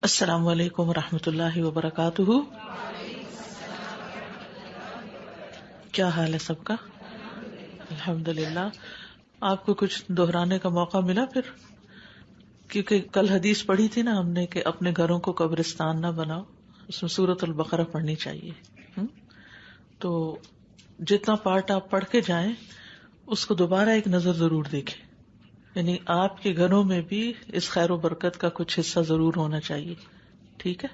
السلام علیکم ورحمۃ اللہ وبرکاتہ. کیا حال ہے سب کا؟ الحمدللہ. آپ کو کچھ دہرانے کا موقع ملا پھر؟ کیونکہ کل حدیث پڑھی تھی نا ہم نے کہ اپنے گھروں کو قبرستان نہ بناؤ. اس میں سورۃ البقرہ پڑھنی چاہیے. تو جتنا پارٹ آپ پڑھ کے جائیں اس کو دوبارہ ایک نظر ضرور دیکھیں. یعنی آپ کے گھروں میں بھی اس خیر و برکت کا کچھ حصہ ضرور ہونا چاہیے. ٹھیک ہے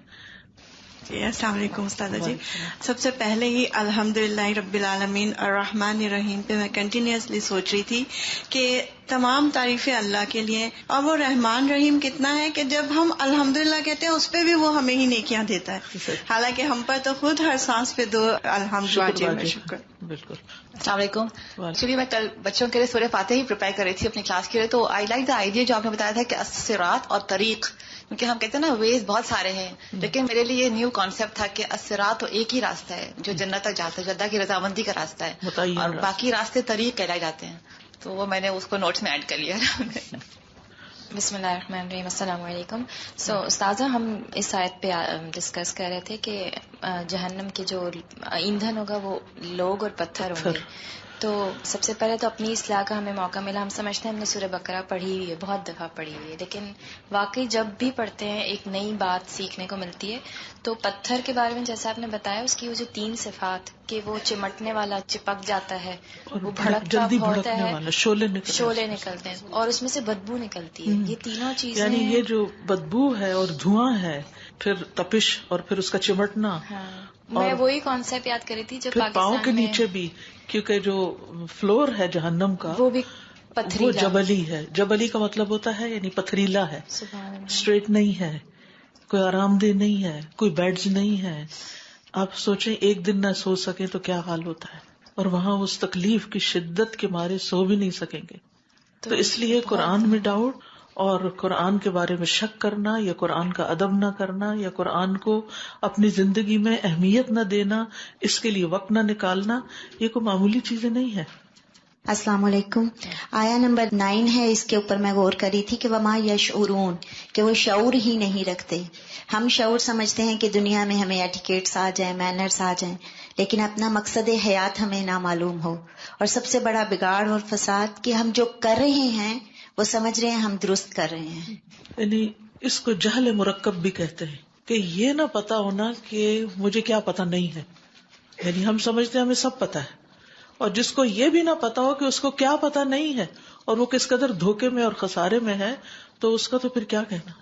جی. السلام علیکم استاذہ جی. سب سے پہلے ہی الحمدللہ رب العالمین الرحمن الرحیم پہ میں کنٹینیوسلی سوچ رہی تھی کہ تمام تعریفیں اللہ کے لیے، اور وہ رحمان رحیم کتنا ہے کہ جب ہم الحمدللہ کہتے ہیں اس پہ بھی وہ ہمیں ہی نیکیاں دیتا ہے، حالانکہ ہم پر تو خود ہر سانس پہ دو الحمد واجب ہے. شکر. بالکل. السلام علیکم. ایکچولی میں کل بچوں کے لیے سورہ فاتحہ ہی پریپیئر کر رہی تھی اپنی کلاس کے لیے، تو آئی لائک دا آئیڈیا جو آپ نے بتایا تھا کہ الصراط اور طریق، کیونکہ ہم کہتے ہیں نا ویز بہت سارے ہیں، لیکن میرے لیے یہ نیو کانسیپٹ تھا کہ الصراط تو ایک ہی راستہ ہے جو جنت تک جاتا ہے، جو اللہ کی رضامندی کا راستہ ہے، اور باقی راستے طریق کہلائے جاتے ہیں. تو وہ میں نے اس کو نوٹس میں ایڈ کر لیا. بسم اللہ الرحمن الرحیم. السلام علیکم. استاذہ ہم اس آیت پہ ڈسکس کر رہے تھے کہ جہنم کے جو ایندھن ہوگا وہ لوگ اور پتھر ہوں گے. تو سب سے پہلے تو اپنی اصلاح کا ہمیں موقع ملا. ہم سمجھتے ہیں ہم نے سورہ بقرہ پڑھی ہوئی ہے، بہت دفعہ پڑھی ہوئی ہے، لیکن واقعی جب بھی پڑھتے ہیں ایک نئی بات سیکھنے کو ملتی ہے. تو پتھر کے بارے میں جیسا آپ نے بتایا، اس کی وہ جو 3 صفات کہ وہ چمٹنے والا، چپک جاتا ہے، وہ بھڑکتا ہوتا ہے، شعلے نکلتے ہیں، اور اس میں سے بدبو نکلتی ہے. یہ تینوں چیزیں، یعنی یہ جو بدبو ہے اور دھواں ہے، پھر تپش، اور پھر اس کا چمٹنا. میں وہی کانسیپٹ یاد کری تھی جو پاکستان پاؤں کے نیچے بھی، کیونکہ جو فلور ہے جہنم کا وہ بھی پتھریلا، وہ جبلی ہے. جبلی کا مطلب ہوتا ہے یعنی پتھریلا ہے، اسٹریٹ نہیں ہے، کوئی آرام دہ نہیں ہے، کوئی بیڈز نہیں ہے. آپ سوچیں ایک دن نہ سو سکیں تو کیا حال ہوتا ہے، اور وہاں اس تکلیف کی شدت کے مارے سو بھی نہیں سکیں گے. تو اس لیے قرآن میں ڈاؤٹ اور قرآن کے بارے میں شک کرنا، یا قرآن کا ادب نہ کرنا، یا قرآن کو اپنی زندگی میں اہمیت نہ دینا، اس کے لیے وقت نہ نکالنا، یہ کوئی معمولی چیزیں نہیں ہے. السلام علیکم. آیا نمبر 9 ہے، اس کے اوپر میں غور کری تھی کہ وما یشعرون، کہ وہ شعور ہی نہیں رکھتے. ہم شعور سمجھتے ہیں کہ دنیا میں ہمیں ایٹیکیٹس آ جائیں، مینرز آ جائیں، لیکن اپنا مقصد حیات ہمیں نامعلوم ہو. اور سب سے بڑا بگاڑ اور فساد کہ ہم جو کر رہے ہیں وہ سمجھ رہے ہیں ہم درست کر رہے ہیں. یعنی اس کو جہل مرکب بھی کہتے ہیں، کہ یہ نہ پتا ہونا کہ مجھے کیا پتا نہیں ہے. یعنی ہم سمجھتے ہیں ہمیں سب پتا ہے، اور جس کو یہ بھی نہ پتا ہو کہ اس کو کیا پتا نہیں ہے اور وہ کس قدر دھوکے میں اور خسارے میں ہے، تو اس کا تو پھر کیا کہنا.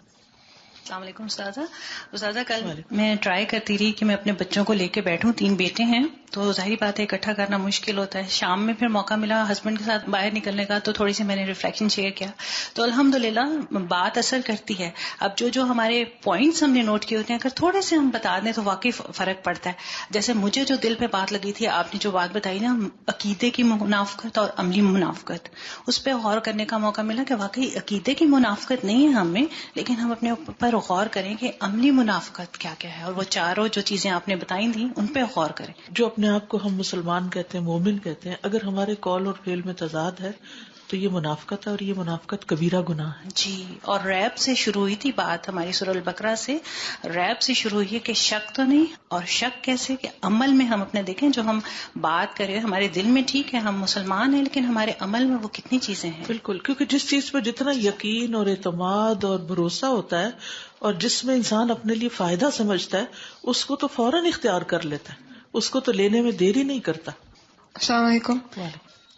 السلام علیکم استاذہ کل میں ٹرائی کرتی رہی کہ میں اپنے بچوں کو لے کے بیٹھوں. 3 بیٹے ہیں تو ظاہری بات ہے اکٹھا کرنا مشکل ہوتا ہے. شام میں پھر موقع ملا ہسبینڈ کے ساتھ باہر نکلنے کا، تو تھوڑی سی میں نے ریفلیکشن شیئر کیا. تو الحمدللہ بات اثر کرتی ہے. اب جو ہمارے پوائنٹس ہم نے نوٹ کیے ہوتے ہیں اگر تھوڑے سے ہم بتا دیں تو واقعی فرق پڑتا ہے. جیسے مجھے جو دل پہ بات لگی تھی، آپ نے جو بات بتائی نا، عقیدے کی منافقت اور عملی منافقت، اس پہ غور کرنے کا موقع ملا کہ واقعی عقیدے کی منافقت نہیں ہے ہمیں، لیکن ہم اپنے اوپر غور کریں کہ عملی منافقت کیا کیا ہے، اور وہ چاروں جو چیزیں آپ نے بتائی تھیں ان پہ غور کریں. جو اپنے آپ کو ہم مسلمان کہتے ہیں، مومن کہتے ہیں، اگر ہمارے قول اور فعل میں تضاد ہے تو یہ منافقت ہے، اور یہ منافقت کبیرہ گناہ ہے. جی. اور ریب سے شروع ہوئی تھی بات ہماری سورہ البقرہ سے، ریب سے شروع ہوئی ہے کہ شک تو نہیں، اور شک کیسے کہ عمل میں ہم اپنے دیکھیں جو ہم بات کریں ہمارے دل میں ٹھیک ہے ہم مسلمان ہیں، لیکن ہمارے عمل میں وہ کتنی چیزیں ہیں. بالکل، کیونکہ جس چیز پہ جتنا یقین اور اعتماد اور بھروسہ ہوتا ہے اور جس میں انسان اپنے لیے فائدہ سمجھتا ہے، اس کو تو فوراً اختیار کر لیتا ہے، اس کو تو لینے میں دیر ہی نہیں کرتا. السلام علیکم.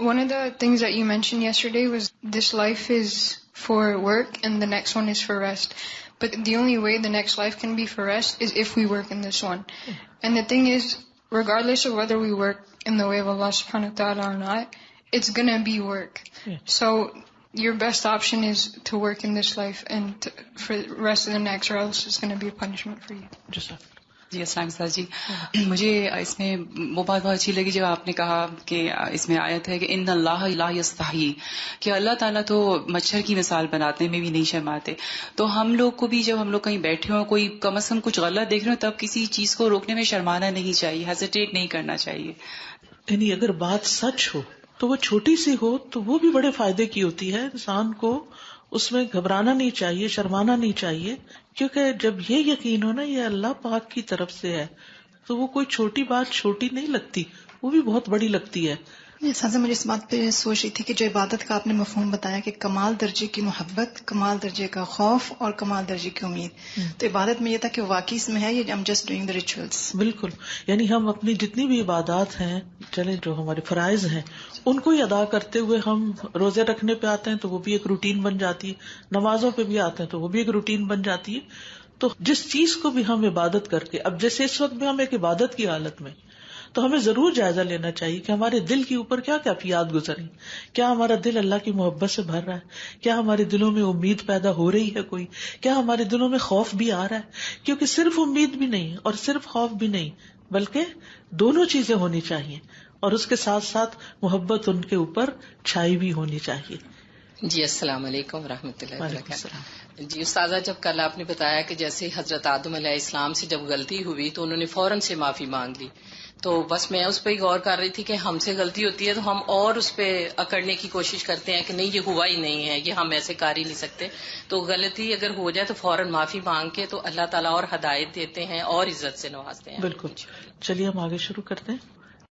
One of the things that you mentioned yesterday was this life is for work and the next one is for rest. But the only way the next life can be for rest is if we work in this one. And the thing is, regardless of whether we work in the way of Allah subhanahu wa ta'ala or not, it's gonna be work. So your best option is to work in this life and for the rest of the next, or else it's gonna be a punishment for you. جی السلام علیکم جی. مجھے اس میں وہ بات بہت اچھی لگی جب آپ نے کہا کہ اس میں آیت ہے کہ ان اللہ لا یستحی، کہ اللہ تعالیٰ تو مچھر کی مثال بنانے میں بھی نہیں شرماتے. تو ہم لوگ کو بھی جب ہم لوگ کہیں بیٹھے ہوں، کوئی کم از کم کچھ غلط دیکھ رہے ہوں، تب کسی چیز کو روکنے میں شرمانا نہیں چاہیے، ہیزیٹیٹ نہیں کرنا چاہیے. یعنی اگر بات سچ ہو تو وہ چھوٹی سی ہو تو وہ بھی بڑے فائدے کی ہوتی ہے انسان کو، اس میں گھبرانا نہیں چاہیے، شرمانا نہیں چاہیے، کیونکہ جب یہ یقین ہو نا یہ اللہ پاک کی طرف سے ہے تو وہ کوئی چھوٹی بات چھوٹی نہیں لگتی، وہ بھی بہت بڑی لگتی ہے. سازا مجھے اس بات پہ سوچ رہی تھی کہ جو عبادت کا آپ نے مفہوم بتایا کہ کمال درجے کی محبت، کمال درجے کا خوف اور کمال درجے کی امید، تو عبادت میں یہ تھا کہ واقعی اس میں ہے یہ I'm just doing the rituals. بالکل، یعنی ہم اپنی جتنی بھی عبادات ہیں، چلے جو ہمارے فرائض ہیں ان کو ہی ادا کرتے ہوئے ہم روزے رکھنے پہ آتے ہیں تو وہ بھی ایک روٹین بن جاتی ہے، نمازوں پہ بھی آتے ہیں تو وہ بھی ایک روٹین بن جاتی ہے. تو جس چیز کو بھی ہم عبادت کر کے، اب جیسے اس وقت بھی ہم ایک عبادت کی حالت میں، تو ہمیں ضرور جائزہ لینا چاہیے کہ ہمارے دل کے اوپر کیا کیفیات گزری، کیا ہمارا دل اللہ کی محبت سے بھر رہا ہے، کیا ہمارے دلوں میں امید پیدا ہو رہی ہے کوئی، کیا ہمارے دلوں میں خوف بھی آ رہا ہے، کیونکہ صرف امید بھی نہیں اور صرف خوف بھی نہیں بلکہ دونوں چیزیں ہونی چاہیے، اور اس کے ساتھ ساتھ محبت ان کے اوپر چھائی بھی ہونی چاہیے. جی السلام علیکم ورحمۃ اللہ وبرکاتہ. جی استاذہ، جب کل آپ نے بتایا کہ جیسے حضرت آدم علیہ السلام سے جب غلطی ہوئی تو انہوں نے فوراً سے معافی مانگ لی، تو بس میں اس پہ ہی غور کر رہی تھی کہ ہم سے غلطی ہوتی ہے تو ہم اور اس پہ اکڑنے کی کوشش کرتے ہیں کہ نہیں یہ ہوا ہی نہیں ہے، یہ ہم ایسے کر ہی نہیں سکتے. تو غلطی اگر ہو جائے تو فوراً معافی مانگ کے تو اللہ تعالیٰ اور ہدایت دیتے ہیں اور عزت سے نوازتے ہیں. بالکل. چلیے ہم آگے شروع کرتے ہیں.